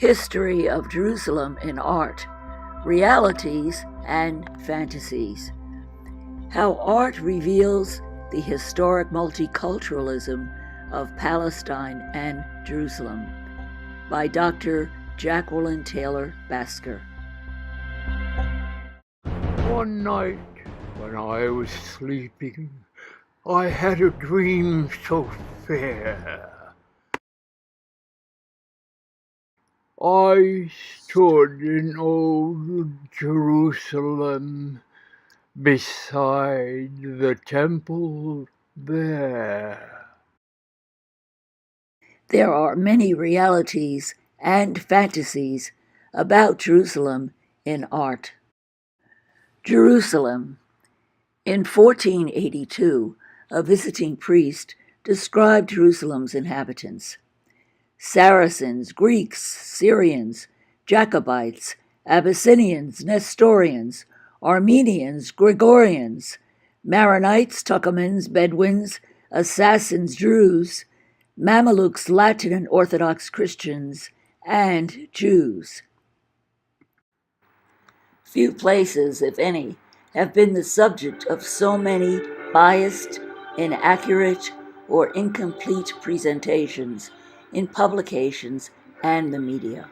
History of Jerusalem in Art, Realities and Fantasies. How Art Reveals the Historic Multiculturalism of Palestine and Jerusalem, by Dr. Jacqueline Taylor Basker. One night when I was sleeping, I had a dream so fair. I stood in old Jerusalem beside the temple there. There are many realities and fantasies about Jerusalem in art. Jerusalem. In 1482, a visiting priest described Jerusalem's inhabitants. Saracens, Greeks, Syrians, Jacobites, Abyssinians, Nestorians, Armenians, Gregorians, Maronites, Turkomans, Bedouins, Assassins, Druze, Mamelukes, Latin and Orthodox Christians, and Jews. Few places, if any, have been the subject of so many biased, inaccurate, or incomplete presentations in publications and the media.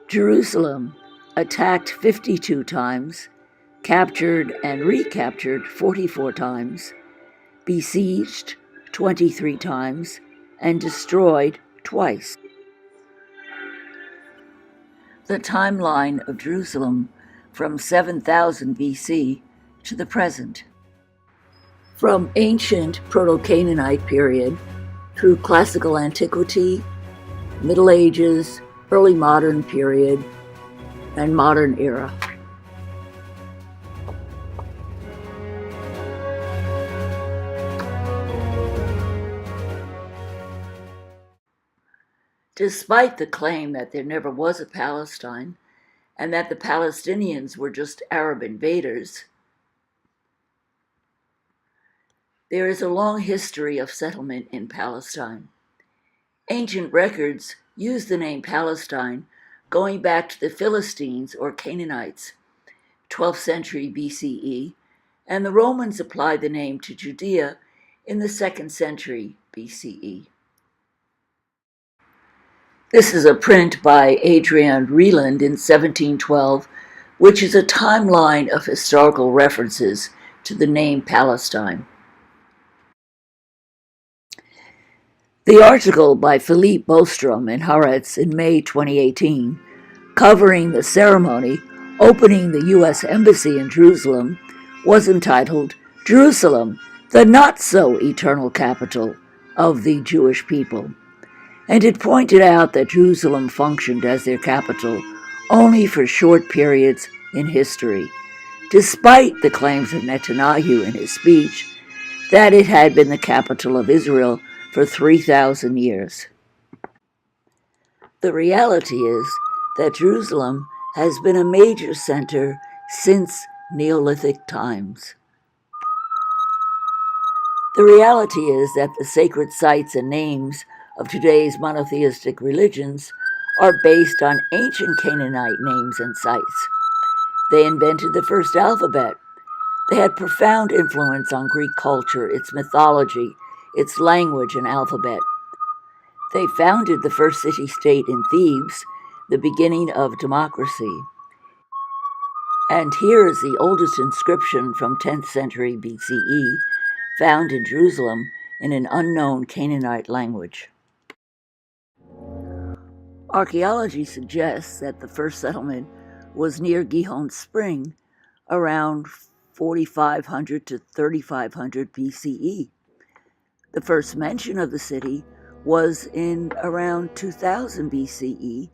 Jerusalem, attacked 52 times, captured and recaptured 44 times, besieged 23 times, and destroyed twice. The timeline of Jerusalem from 7000 BC to the present. From ancient Proto-Canaanite period through classical antiquity, Middle Ages, early modern period, and modern era. Despite the claim that there never was a Palestine and that the Palestinians were just Arab invaders, there is a long history of settlement in Palestine. Ancient records use the name Palestine going back to the Philistines or Canaanites, 12th century BCE, and the Romans applied the name to Judea in the 2nd century BCE. This is a print by Hadrian in 1712, which is a timeline of historical references to the name Palestine. The article by Philippe Bostrom in Haaretz in May 2018, covering the ceremony opening the U.S. Embassy in Jerusalem, was entitled "Jerusalem, the Not-So-Eternal Capital of the Jewish People," and it pointed out that Jerusalem functioned as their capital only for short periods in history, despite the claims of Netanyahu in his speech that it had been the capital of Israel for 3,000 years. The reality is that Jerusalem has been a major center since Neolithic times. The reality is that the sacred sites and names of today's monotheistic religions are based on ancient Canaanite names and sites. They invented the first alphabet. They had profound influence on Greek culture, its mythology, its language and alphabet. They founded the first city-state in Thebes, the beginning of democracy. And here is the oldest inscription from 10th century BCE, found in Jerusalem in an unknown Canaanite language. Archaeology suggests that the first settlement was near Gihon Spring, around 4500 to 3500 BCE. The first mention of the city was in around 2000 BCE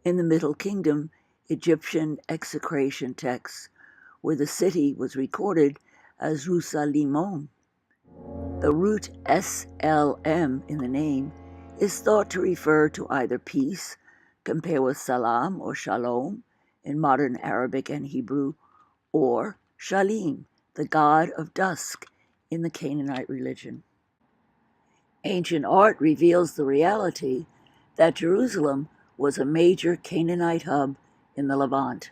in the Middle Kingdom Egyptian execration texts, where the city was recorded as Rusalimon. The root SLM in the name is thought to refer to either peace, compared with salam or shalom in modern Arabic and Hebrew, or Shalim, the god of dusk in the Canaanite religion. Ancient art reveals the reality that Jerusalem was a major Canaanite hub in the Levant.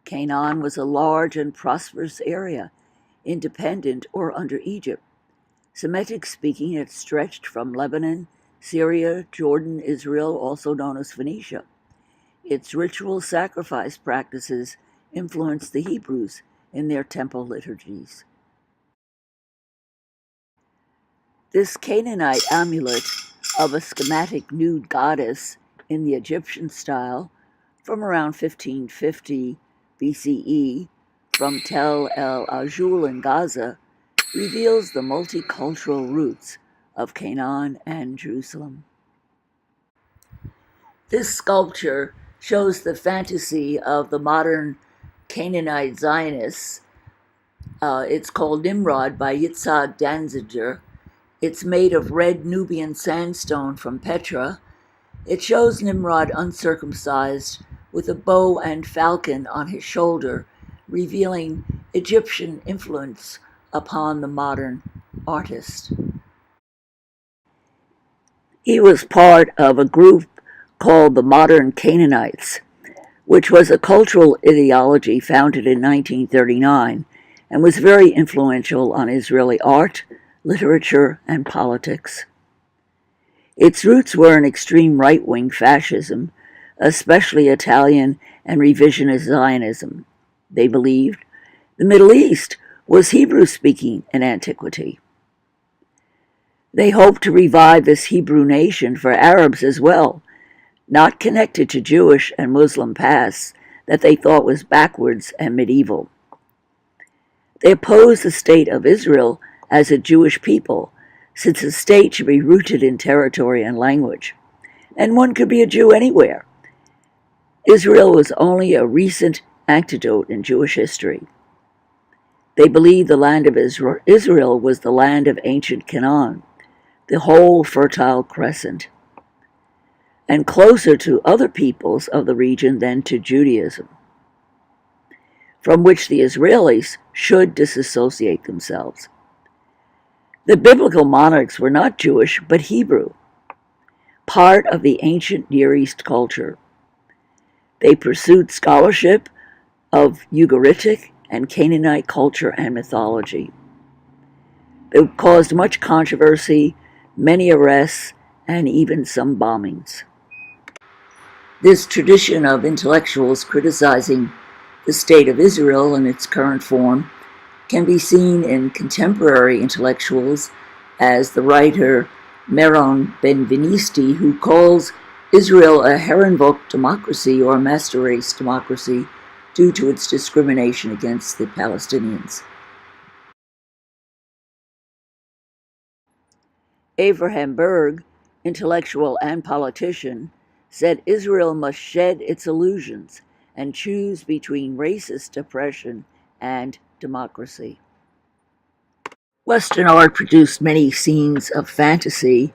Canaan was a large and prosperous area, independent or under Egypt. Semitic speaking, it stretched from Lebanon, Syria, Jordan, Israel, also known as Phoenicia. Its ritual sacrifice practices influenced the Hebrews in their temple liturgies. This Canaanite amulet of a schematic nude goddess in the Egyptian style from around 1550 BCE from Tel El Ajul in Gaza reveals the multicultural roots of Canaan and Jerusalem. This sculpture shows the fantasy of the modern Canaanite Zionists. It's called Nimrod by Yitzhak Danziger. It's made of red Nubian sandstone from Petra. It shows Nimrod uncircumcised with a bow and falcon on his shoulder, revealing Egyptian influence upon the modern artist. He was part of a group called the Modern Canaanites, which was a cultural ideology founded in 1939 and was very influential on Israeli art, literature, and politics. Its roots were in extreme right-wing fascism, especially Italian and revisionist Zionism. They believed the Middle East was Hebrew-speaking in antiquity. They hoped to revive this Hebrew nation for Arabs as well, not connected to Jewish and Muslim pasts that they thought was backwards and medieval. They opposed the state of Israel as a Jewish people, since the state should be rooted in territory and language, and one could be a Jew anywhere. Israel was only a recent anecdote in Jewish history. They believed the land of Israel was the land of ancient Canaan, the whole Fertile Crescent, and closer to other peoples of the region than to Judaism, from which the Israelis should disassociate themselves. The biblical monarchs were not Jewish, but Hebrew, part of the ancient Near East culture. They pursued scholarship of Ugaritic and Canaanite culture and mythology. They caused much controversy, many arrests, and even some bombings. This tradition of intellectuals criticizing the state of Israel in its current form can be seen in contemporary intellectuals as the writer Meron Benvenisti, who calls Israel a Herrenvolk democracy or master race democracy due to its discrimination against the Palestinians. Abraham Berg, intellectual and politician, said Israel must shed its illusions and choose between racist oppression and democracy. Western art produced many scenes of fantasy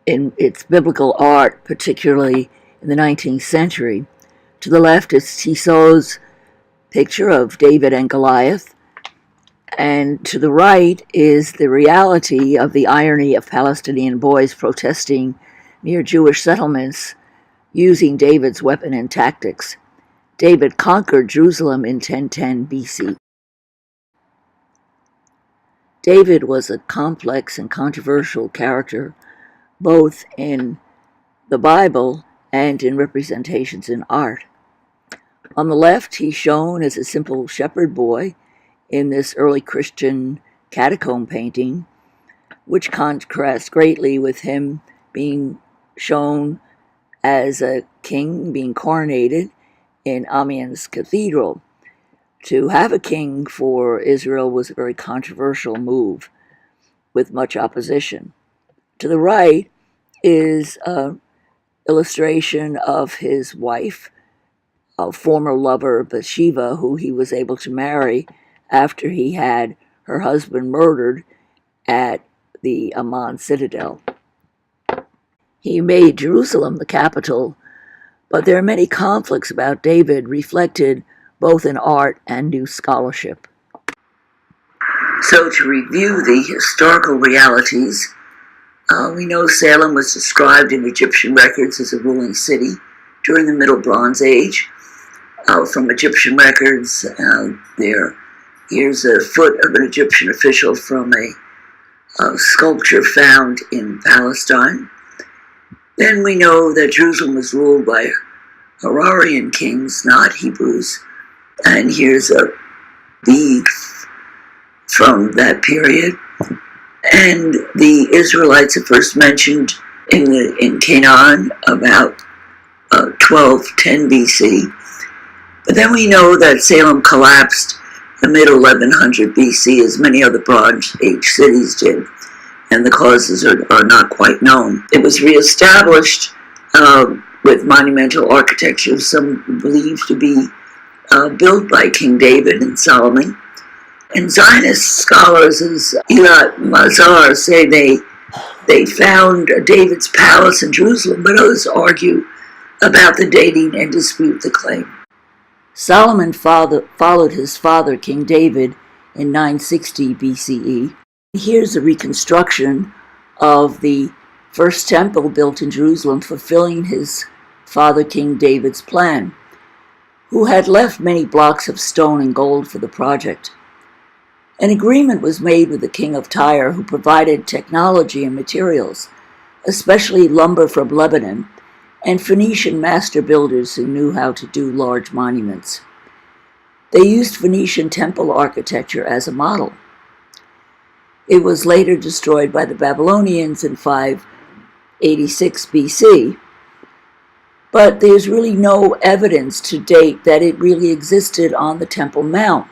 in its biblical art, particularly in the 19th century. To the left is Tissot's picture of David and Goliath, and to the right is the reality of the irony of Palestinian boys protesting near Jewish settlements using David's weapon and tactics. David conquered Jerusalem in 1010 BC. David was a complex and controversial character, both in the Bible and in representations in art. On the left, he's shown as a simple shepherd boy in this early Christian catacomb painting, which contrasts greatly with him being shown as a king being coronated in Amiens Cathedral. To have a king for Israel was a very controversial move with much opposition. To the right is an illustration of his wife, a former lover Bathsheba, who he was able to marry after he had her husband murdered at the Amman citadel. He made Jerusalem the capital, but there are many conflicts about David reflected both in art and new scholarship. So to review the historical realities We know Salem was described in Egyptian records as a ruling city during the Middle Bronze Age. From Egyptian records, here's a foot of an Egyptian official from a sculpture found in Palestine. Then we know that Jerusalem was ruled by Hararian kings, not Hebrews. And here's a bead from that period. And the Israelites are first mentioned in Canaan about 1210 BC. But then we know that Salem collapsed the mid-1100 BC, as many other Bronze Age cities did, and the causes are not quite known. It was reestablished with monumental architecture, some believed to be built by King David and Solomon. And Zionist scholars, as Eilat Mazar, say they found David's palace in Jerusalem, but others argue about the dating and dispute the claim. Solomon followed his father, King David, in 960 BCE. Here's a reconstruction of the first temple built in Jerusalem, fulfilling his father, King David's plan, who had left many blocks of stone and gold for the project. An agreement was made with the king of Tyre, who provided technology and materials, especially lumber from Lebanon, and Phoenician master builders who knew how to do large monuments. They used Phoenician temple architecture as a model. It was later destroyed by the Babylonians in 586 BC, but there's really no evidence to date that it really existed on the Temple Mount.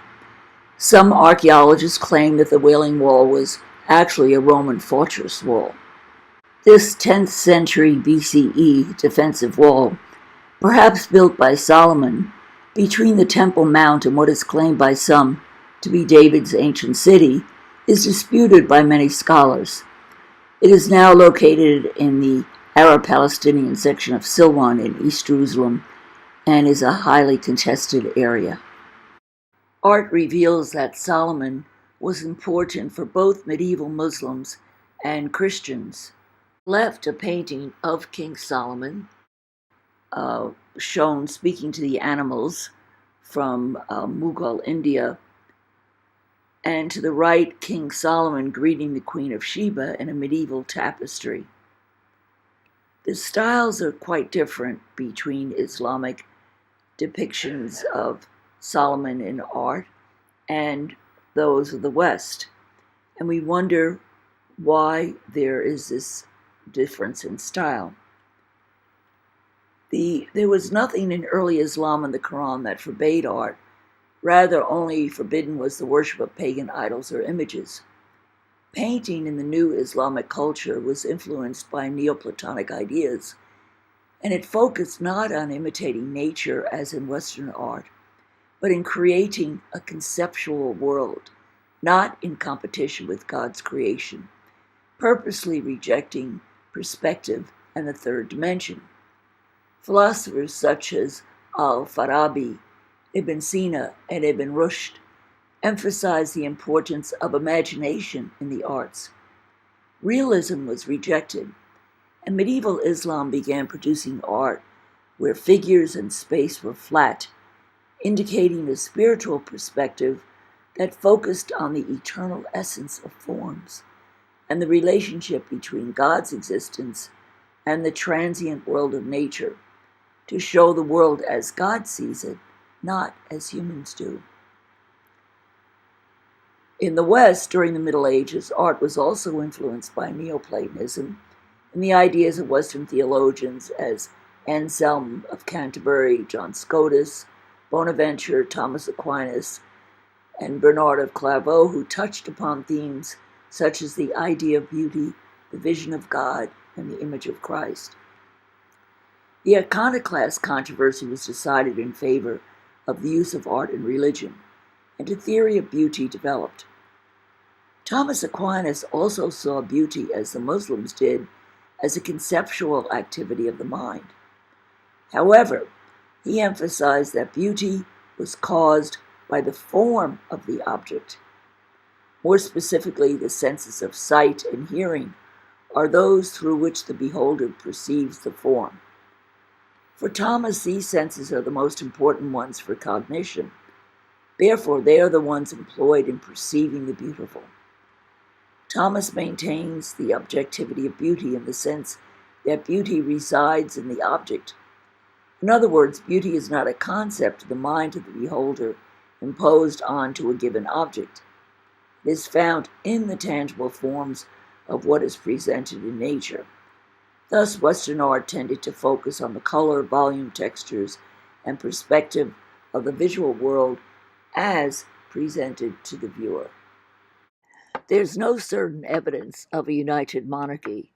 Some archaeologists claim that the Wailing Wall was actually a Roman fortress wall. This 10th century BCE defensive wall, perhaps built by Solomon, between the Temple Mount and what is claimed by some to be David's ancient city, is disputed by many scholars. It is now located in the Arab-Palestinian section of Silwan in East Jerusalem and is a highly contested area. Art reveals that Solomon was important for both medieval Muslims and Christians. Left a painting of King Solomon, shown speaking to the animals from Mughal India, and to the right, King Solomon greeting the Queen of Sheba in a medieval tapestry. The styles are quite different between Islamic depictions of Solomon in art and those of the West, and we wonder why there is this difference in style. There was nothing in early Islam and the Quran that forbade art. Rather, only forbidden was the worship of pagan idols or images. Painting in the new Islamic culture was influenced by Neoplatonic ideas, and it focused not on imitating nature as in Western art, but in creating a conceptual world, not in competition with God's creation, purposely rejecting perspective and the third dimension. Philosophers such as Al-Farabi, Ibn Sina, and Ibn Rushd emphasized the importance of imagination in the arts. Realism was rejected, and medieval Islam began producing art where figures and space were flat, indicating a spiritual perspective that focused on the eternal essence of forms and the relationship between God's existence and the transient world of nature, to show the world as God sees it, not as humans do. In the West, during the Middle Ages, art was also influenced by Neoplatonism and the ideas of Western theologians as Anselm of Canterbury, John Scotus, Bonaventure, Thomas Aquinas, and Bernard of Clairvaux, who touched upon themes such as the idea of beauty, the vision of God, and the image of Christ. The iconoclast controversy was decided in favor of the use of art in religion, and a theory of beauty developed. Thomas Aquinas also saw beauty, as the Muslims did, as a conceptual activity of the mind. However, he emphasized that beauty was caused by the form of the object. More specifically, the senses of sight and hearing are those through which the beholder perceives the form. For Thomas, these senses are the most important ones for cognition. Therefore, they are the ones employed in perceiving the beautiful. Thomas maintains the objectivity of beauty in the sense that beauty resides in the object. In other words, beauty is not a concept of the mind of the beholder imposed onto a given object. It is found in the tangible forms of what is presented in nature. Thus, Western art tended to focus on the color, volume, textures, and perspective of the visual world as presented to the viewer. There's no certain evidence of a united monarchy,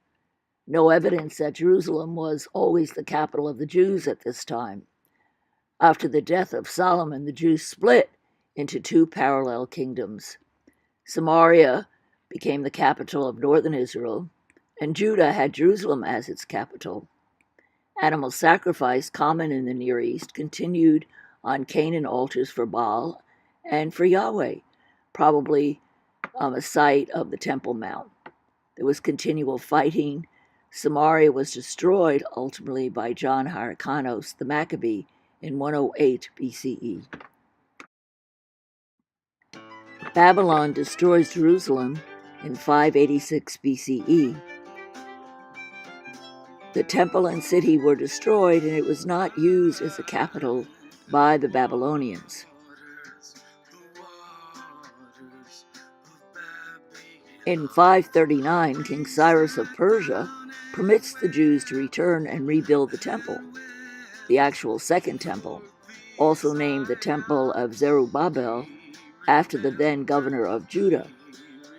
no evidence that Jerusalem was always the capital of the Jews at this time. After the death of Solomon, the Jews split into two parallel kingdoms. Samaria became the capital of northern Israel, and Judah had Jerusalem as its capital. Animal sacrifice, common in the Near East, continued on Canaan altars for Baal and for Yahweh, probably on the site of the Temple Mount. There was continual fighting. Samaria was destroyed ultimately by John Hyrcanus the Maccabee in 108 BCE. Babylon destroys Jerusalem in 586 BCE. The temple and city were destroyed, and it was not used as a capital by the Babylonians. In 539, King Cyrus of Persia permits the Jews to return and rebuild the temple, the actual second temple, also named the Temple of Zerubbabel, after the then governor of Judah.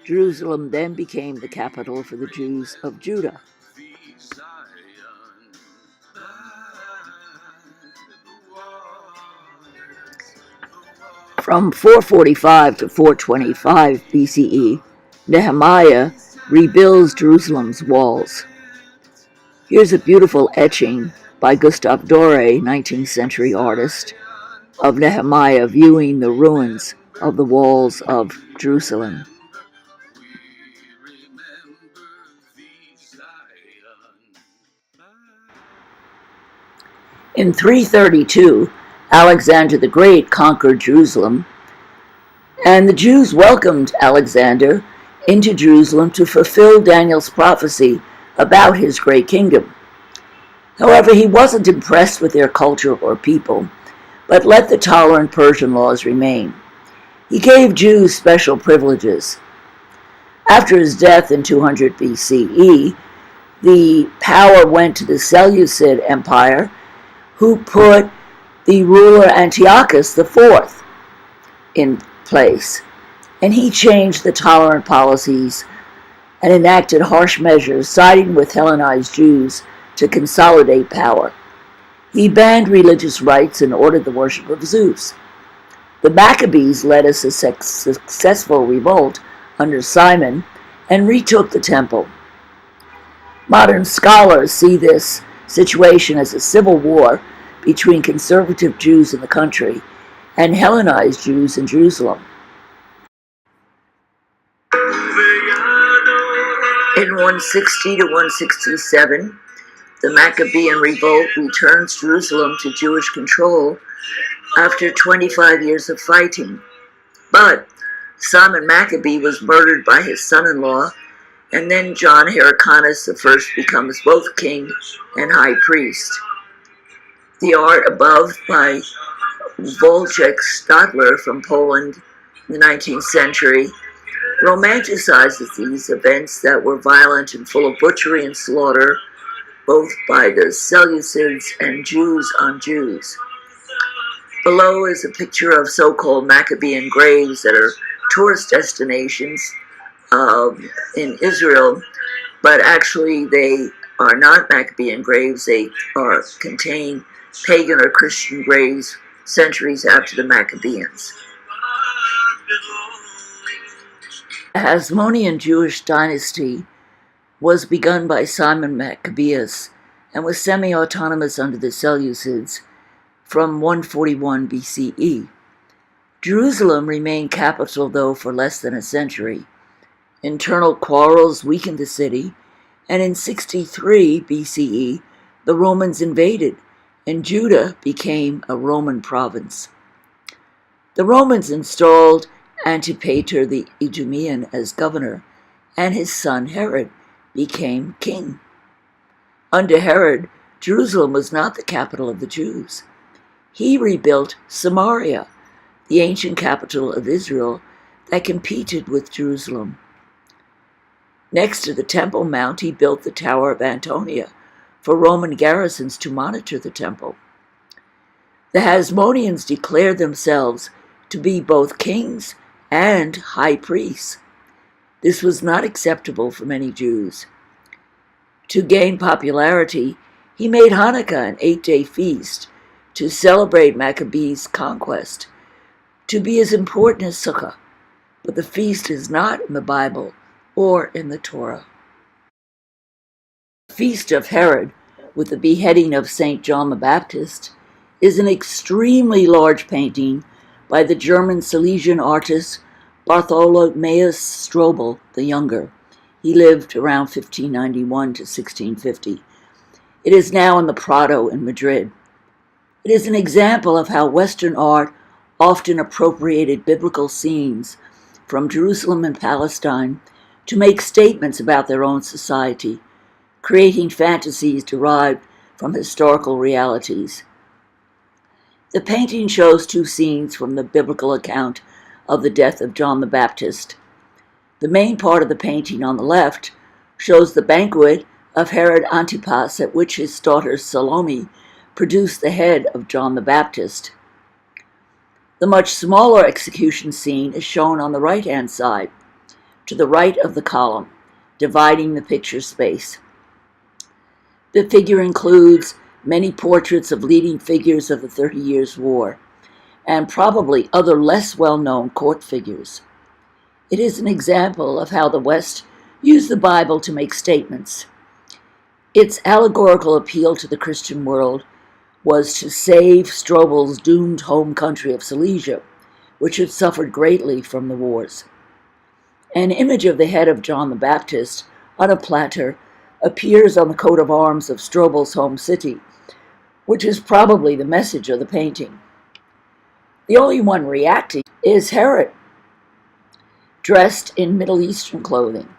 Jerusalem then became the capital for the Jews of Judah. From 445 to 425 BCE, Nehemiah rebuilds Jerusalem's walls. Here's a beautiful etching by Gustave Doré, 19th century artist, of Nehemiah viewing the ruins of the walls of Jerusalem. In 332, Alexander the Great conquered Jerusalem, and the Jews welcomed Alexander into Jerusalem to fulfill Daniel's prophecy about his great kingdom. However, he wasn't impressed with their culture or people, but let the tolerant Persian laws remain. He gave Jews special privileges. After his death in 200 BCE, the power went to the Seleucid Empire, who put the ruler Antiochus IV in place, and he changed the tolerant policies and enacted harsh measures, siding with Hellenized Jews to consolidate power. He banned religious rites and ordered the worship of Zeus. The Maccabees led a successful revolt under Simon and retook the temple. Modern scholars see this situation as a civil war between conservative Jews in the country and Hellenized Jews in Jerusalem. In 160 to 167, the Maccabean revolt returns Jerusalem to Jewish control after 25 years of fighting. But Simon Maccabee was murdered by his son-in-law, and then John Hyrcanus I becomes both king and high priest. The art above by Wojciech Stadler from Poland in the 19th century romanticizes these events that were violent and full of butchery and slaughter, both by the Seleucids and Jews on Jews. Below is a picture of so-called Maccabean graves that are tourist destinations in Israel, but actually they are not Maccabean graves. They contain pagan or Christian graves centuries after the Maccabeans. The Hasmonean Jewish dynasty was begun by Simon Maccabeus and was semi-autonomous under the Seleucids from 141 BCE. Jerusalem remained capital, though, for less than a century. Internal quarrels weakened the city, and in 63 BCE, the Romans invaded, and Judah became a Roman province. The Romans installed Antipater the Idumean as governor, and his son Herod became king. Under Herod, Jerusalem was not the capital of the Jews. He rebuilt Samaria, the ancient capital of Israel, that competed with Jerusalem. Next to the Temple Mount, he built the Tower of Antonia for Roman garrisons to monitor the temple. The Hasmoneans declared themselves to be both kings and high priests. This was not acceptable for many Jews. To gain popularity, he made Hanukkah an 8-day feast to celebrate Maccabees' conquest, to be as important as Sukkah, but the feast is not in the Bible or in the Torah. The Feast of Herod, with the beheading of St. John the Baptist, is an extremely large painting by the German Silesian artist Bartholomäus Strobel the Younger. He lived around 1591 to 1650. It is now in the Prado in Madrid. It is an example of how Western art often appropriated biblical scenes from Jerusalem and Palestine to make statements about their own society, creating fantasies derived from historical realities. The painting shows two scenes from the biblical account of the death of John the Baptist. The main part of the painting on the left shows the banquet of Herod Antipas at which his daughter Salome produced the head of John the Baptist. The much smaller execution scene is shown on the right-hand side, to the right of the column, dividing the picture space. The figure includes many portraits of leading figures of the 30 Years' War, and probably other less well-known court figures. It is an example of how the West used the Bible to make statements. Its allegorical appeal to the Christian world was to save Strobel's doomed home country of Silesia, which had suffered greatly from the wars. An image of the head of John the Baptist on a platter appears on the coat of arms of Strobel's home city, which is probably the message of the painting. The only one reacting is Herod, dressed in Middle Eastern clothing.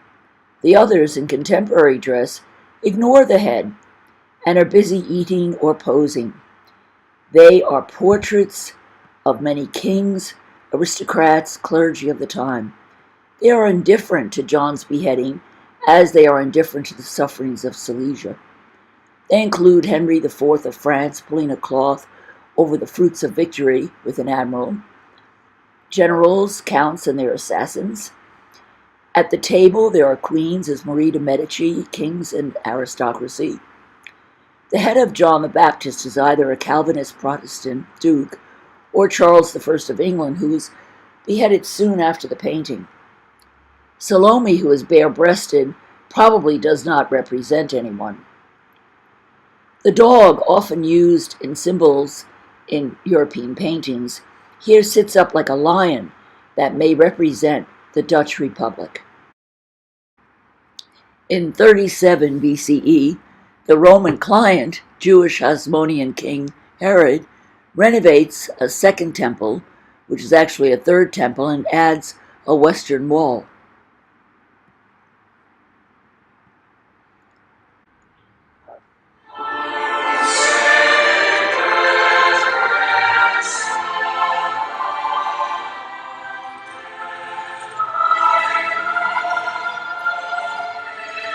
The others, in contemporary dress, ignore the head and are busy eating or posing. They are portraits of many kings, aristocrats, clergy of the time. They are indifferent to John's beheading as they are indifferent to the sufferings of Silesia. They include Henry IV of France pulling a cloth over the fruits of victory with an admiral, generals, counts, and their assassins. At the table, there are queens as Marie de' Medici, kings, and aristocracy. The head of John the Baptist is either a Calvinist Protestant duke or Charles I of England, who was beheaded soon after the painting. Salome, who is bare-breasted, probably does not represent anyone. The dog, often used in symbols in European paintings, here sits up like a lion that may represent the Dutch Republic. In 37 BCE, the Roman client, Jewish Hasmonean king Herod, renovates a second temple, which is actually a third temple, and adds a western wall.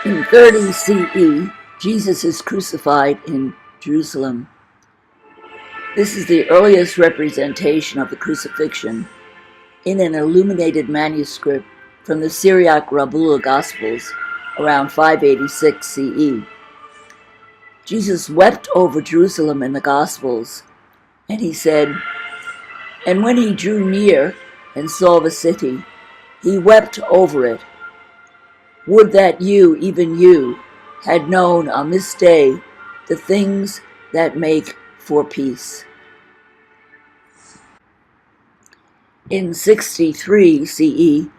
In 30 CE, Jesus is crucified in Jerusalem. This is the earliest representation of the crucifixion in an illuminated manuscript from the Syriac-Rabbula Gospels around 586 CE. Jesus wept over Jerusalem in the Gospels, and he said, "And when he drew near and saw the city, he wept over it. Would that you, even you, had known on this day the things that make for peace." In 63 CE,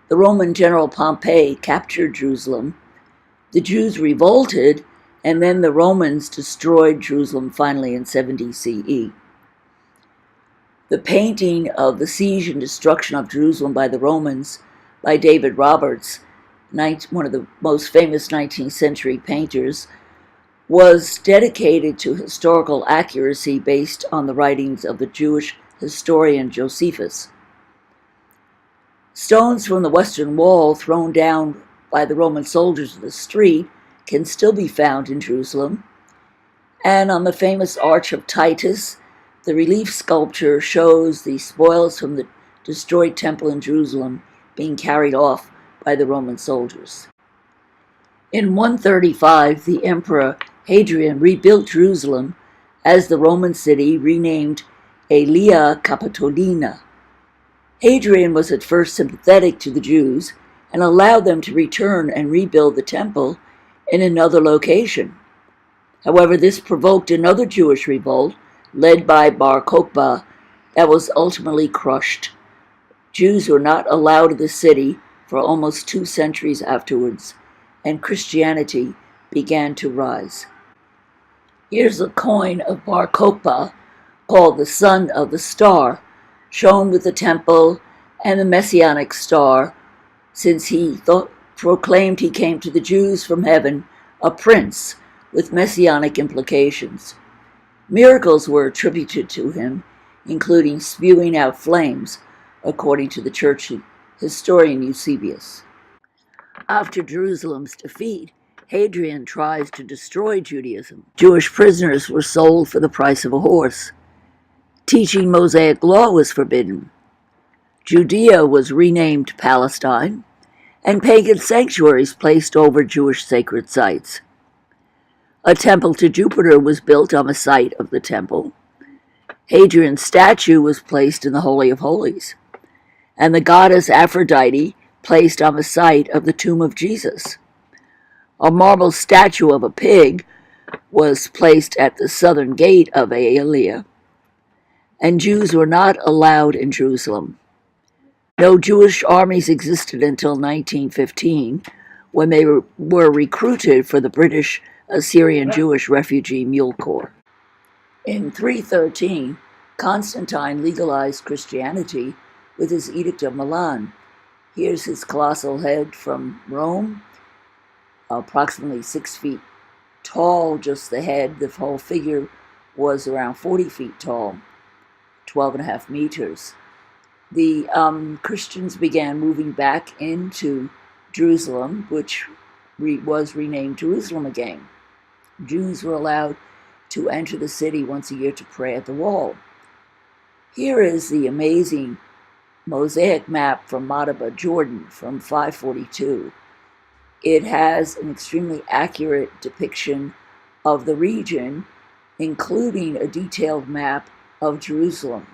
the Roman general Pompey captured Jerusalem, The Jews revolted, and then the Romans destroyed Jerusalem finally in 70 CE. The painting of the siege and destruction of Jerusalem by the Romans by David Roberts, one of the most famous 19th century painters, was dedicated to historical accuracy based on the writings of the Jewish historian Josephus. Stones from the Western Wall thrown down by the Roman soldiers in the street can still be found in Jerusalem, and on the famous Arch of Titus, the relief sculpture shows the spoils from the destroyed temple in Jerusalem being carried off by the Roman soldiers. In 135, the Emperor Hadrian rebuilt Jerusalem as the Roman city renamed Aelia Capitolina. Hadrian was at first sympathetic to the Jews and allowed them to return and rebuild the temple in another location. However, this provoked another Jewish revolt led by Bar Kokhba that was ultimately crushed. Jews were not allowed in the city for almost 2 centuries afterwards, and Christianity began to rise. Here's a coin of Bar Kokhba called the Son of the Star, shown with the temple and the Messianic star, since he proclaimed he came to the Jews from heaven, a prince with messianic implications. Miracles were attributed to him, including spewing out flames, according to the church historian Eusebius. After Jerusalem's defeat, Hadrian tries to destroy Judaism. Jewish prisoners were sold for the price of a horse. Teaching Mosaic law was forbidden. Judea was renamed Palestine, and pagan sanctuaries placed over Jewish sacred sites. A temple to Jupiter was built on the site of the temple. Hadrian's statue was placed in the Holy of Holies, and the goddess Aphrodite placed on the site of the tomb of Jesus. A marble statue of a pig was placed at the southern gate of Aelia, and Jews were not allowed in Jerusalem. No Jewish armies existed until 1915, when they were recruited for the British Assyrian Jewish Refugee Mule Corps. In 313, Constantine legalized Christianity with his Edict of Milan. Here's his colossal head from Rome, approximately 6 feet tall, just the head. The whole figure was around 40 feet tall, 12.5 meters. The Christians began moving back into Jerusalem, which was renamed Jerusalem again. Jews were allowed to enter the city once a year to pray at the wall. Here is the amazing Mosaic Map from Madhava Jordan from 542. It has an extremely accurate depiction of the region, including a detailed map of Jerusalem.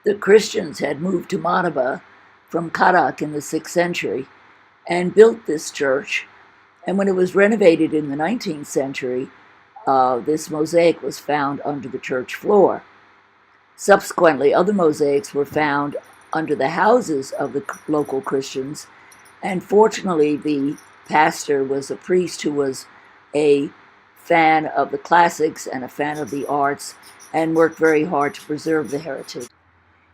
The Christians had moved to Madhava from Karak in the 6th century and built this church, and when it was renovated in the 19th century, this mosaic was found under the church floor. Subsequently, other mosaics were found under the houses of the local Christians, and fortunately the pastor was a priest who was a fan of the classics and a fan of the arts and worked very hard to preserve the heritage.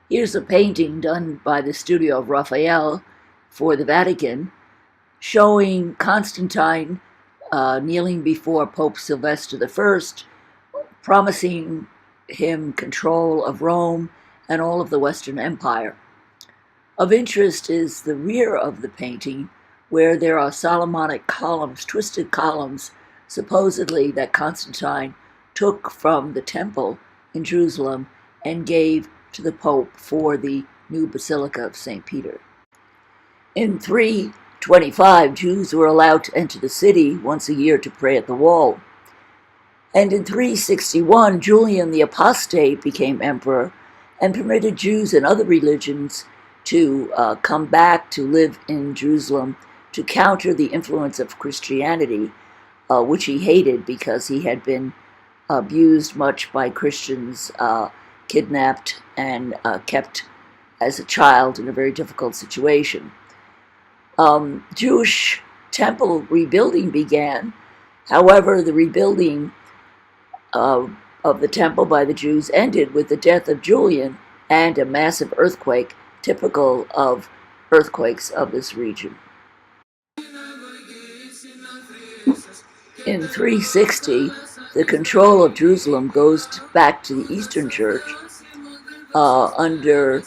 Here's a painting done by the studio of Raphael for the Vatican, showing Constantine kneeling before Pope Sylvester I, promising him control of Rome and all of the Western Empire. Of interest is the rear of the painting, where there are Solomonic columns, twisted columns, supposedly that Constantine took from the temple in Jerusalem and gave to the Pope for the new Basilica of St. Peter. In 325, Jews were allowed to enter the city once a year to pray at the wall. And in 361, Julian the Apostate became emperor and permitted Jews and other religions to come back to live in Jerusalem to counter the influence of Christianity, which he hated because he had been abused much by Christians, kidnapped and kept as a child in a very difficult situation. Jewish temple rebuilding began. However, the rebuilding of the temple by the Jews ended with the death of Julian and a massive earthquake, typical of earthquakes of this region. In 360, the control of Jerusalem goes back to the Eastern Church under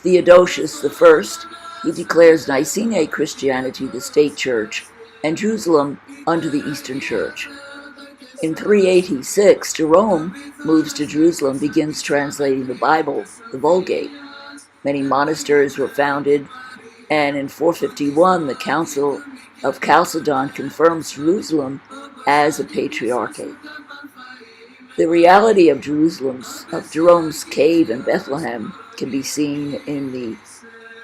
Theodosius I. He declares Nicene Christianity the state church and Jerusalem under the Eastern Church. In 386, Jerome moves to Jerusalem, begins translating the Bible, the Vulgate. Many monasteries were founded, and in 451, the Council of Chalcedon confirms Jerusalem as a patriarchate. The reality of Jerome's cave in Bethlehem can be seen in the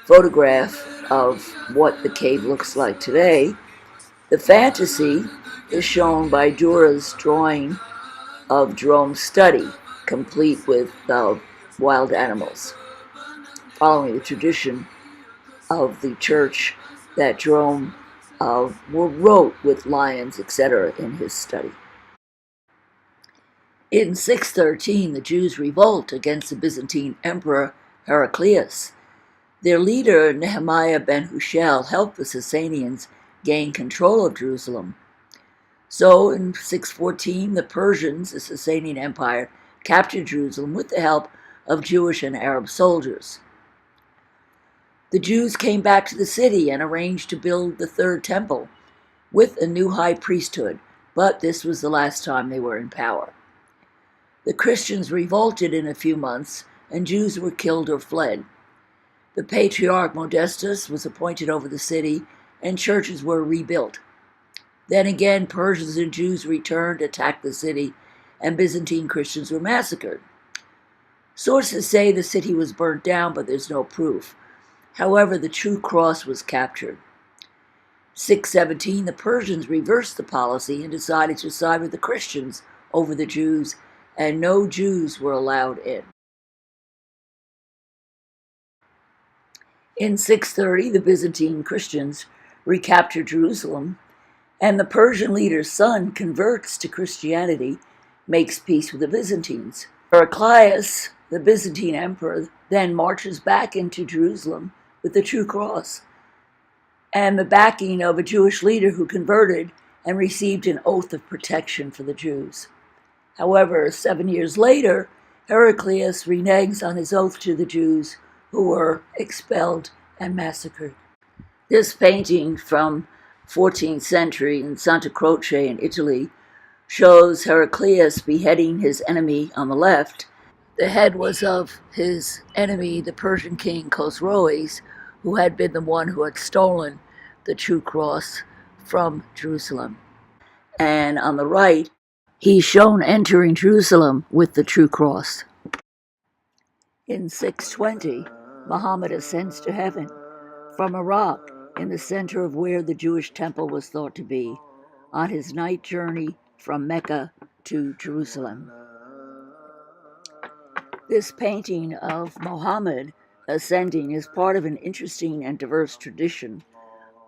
photograph of what the cave looks like today. The fantasy is shown by Dura's drawing of Jerome's study, complete with wild animals, following the tradition of the church that Jerome wrote with lions, etc., in his study. In 613, the Jews revolt against the Byzantine Emperor Heraclius. Their leader, Nehemiah ben Hushel, helped the Sasanians gain control of Jerusalem. So in 614, the Persians, the Sasanian Empire, captured Jerusalem with the help of Jewish and Arab soldiers. The Jews came back to the city and arranged to build the third temple with a new high priesthood, but this was the last time they were in power. The Christians revolted in a few months, and Jews were killed or fled. The Patriarch Modestus was appointed over the city, and churches were rebuilt. Then again, Persians and Jews returned, attacked the city, and Byzantine Christians were massacred. Sources say the city was burnt down, but there's no proof. However, the true cross was captured. 617, the Persians reversed the policy and decided to side with the Christians over the Jews, and no Jews were allowed in. In 630, the Byzantine Christians recaptured Jerusalem, and the Persian leader's son converts to Christianity, makes peace with the Byzantines. Heraclius, the Byzantine emperor, then marches back into Jerusalem with the true cross and the backing of a Jewish leader who converted and received an oath of protection for the Jews. However, 7 years later, Heraclius reneges on his oath to the Jews, who were expelled and massacred. This painting from 14th century in Santa Croce in Italy shows Heraclius beheading his enemy on the left. The head was of his enemy, the Persian king Khosroes, who had been the one who had stolen the true cross from Jerusalem. And on the right, he's shown entering Jerusalem with the true cross. In 620, Muhammad ascends to heaven from a rock in the center of where the Jewish temple was thought to be, on his night journey from Mecca to Jerusalem. This painting of Muhammad ascending is part of an interesting and diverse tradition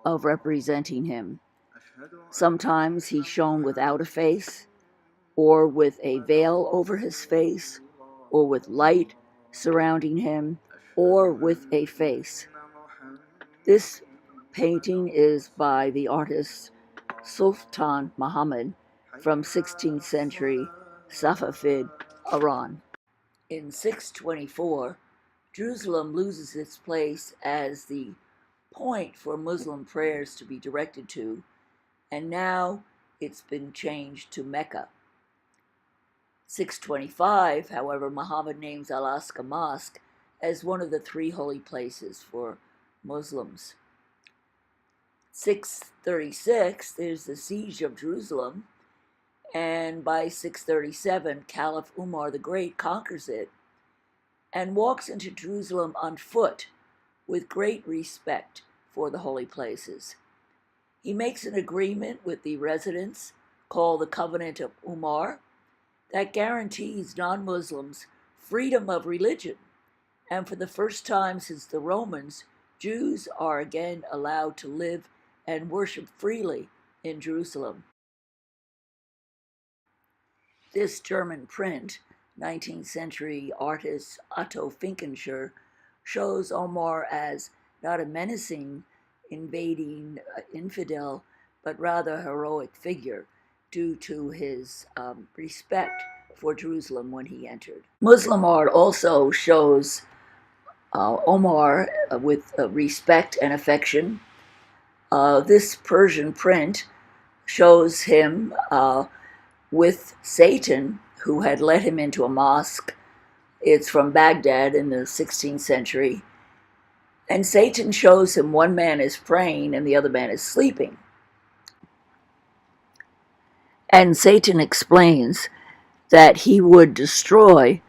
of representing him. Sometimes he's shown without a face, or with a veil over his face, or with light surrounding him, or with a face. This painting is by the artist Sultan Muhammad from 16th century Safavid Iran. In 624, Jerusalem loses its place as the point for Muslim prayers to be directed to, and now it's been changed to Mecca. 625, however, Muhammad names Al-Aqsa Mosque as one of the three holy places for Muslims. 636, there's the siege of Jerusalem, and by 637, Caliph Umar the Great conquers it and walks into Jerusalem on foot with great respect for the holy places. He makes an agreement with the residents called the Covenant of Umar that guarantees non-Muslims freedom of religion, and for the first time since the Romans, Jews are again allowed to live and worship freely in Jerusalem. This German print, 19th century artist Otto Finkenscher, shows Omar as not a menacing, invading infidel, but rather a heroic figure due to his respect for Jerusalem when he entered. Muslim art also shows Omar with respect and affection. This Persian print shows him with Satan, who had led him into a mosque. It's from Baghdad in the 16th century. And Satan shows him one man is praying and the other man is sleeping. And Satan explains that he would destroy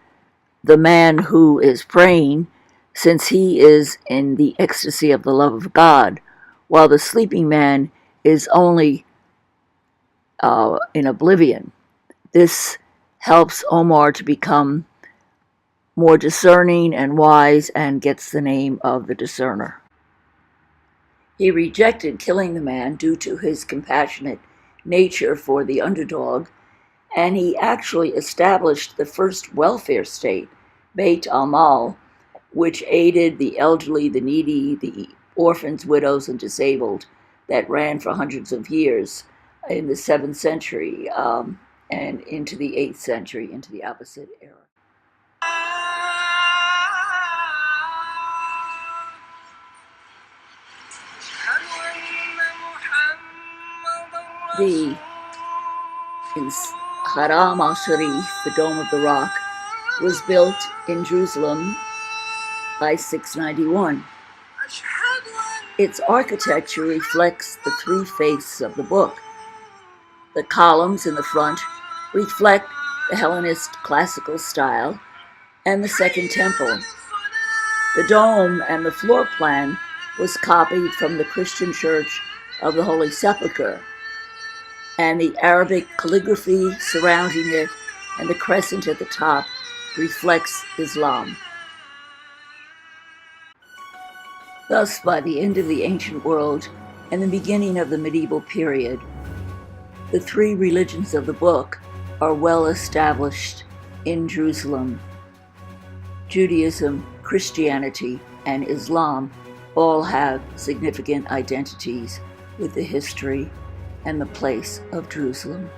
the man who is praying, since he is in the ecstasy of the love of God, while the sleeping man is only in oblivion. This helps Omar to become more discerning and wise, and gets the name of the discerner. He rejected killing the man due to his compassionate nature for the underdog, and he actually established the first welfare state, Beit al-Mal, which aided the elderly, the needy, the orphans, widows, and disabled, that ran for hundreds of years in the 7th century and into the 8th century, into the Abbasid era. The Haram al-Sharif, the Dome of the Rock, was built in Jerusalem by 691. Its architecture reflects the three faiths of the book. The columns in the front reflect the Hellenist classical style and the Second Temple. The dome and the floor plan was copied from the Christian Church of the Holy Sepulchre, and the Arabic calligraphy surrounding it and the crescent at the top reflects Islam. Thus, by the end of the ancient world and the beginning of the medieval period, the three religions of the book are well established in Jerusalem. Judaism, Christianity, and Islam all have significant identities with the history and the place of Jerusalem.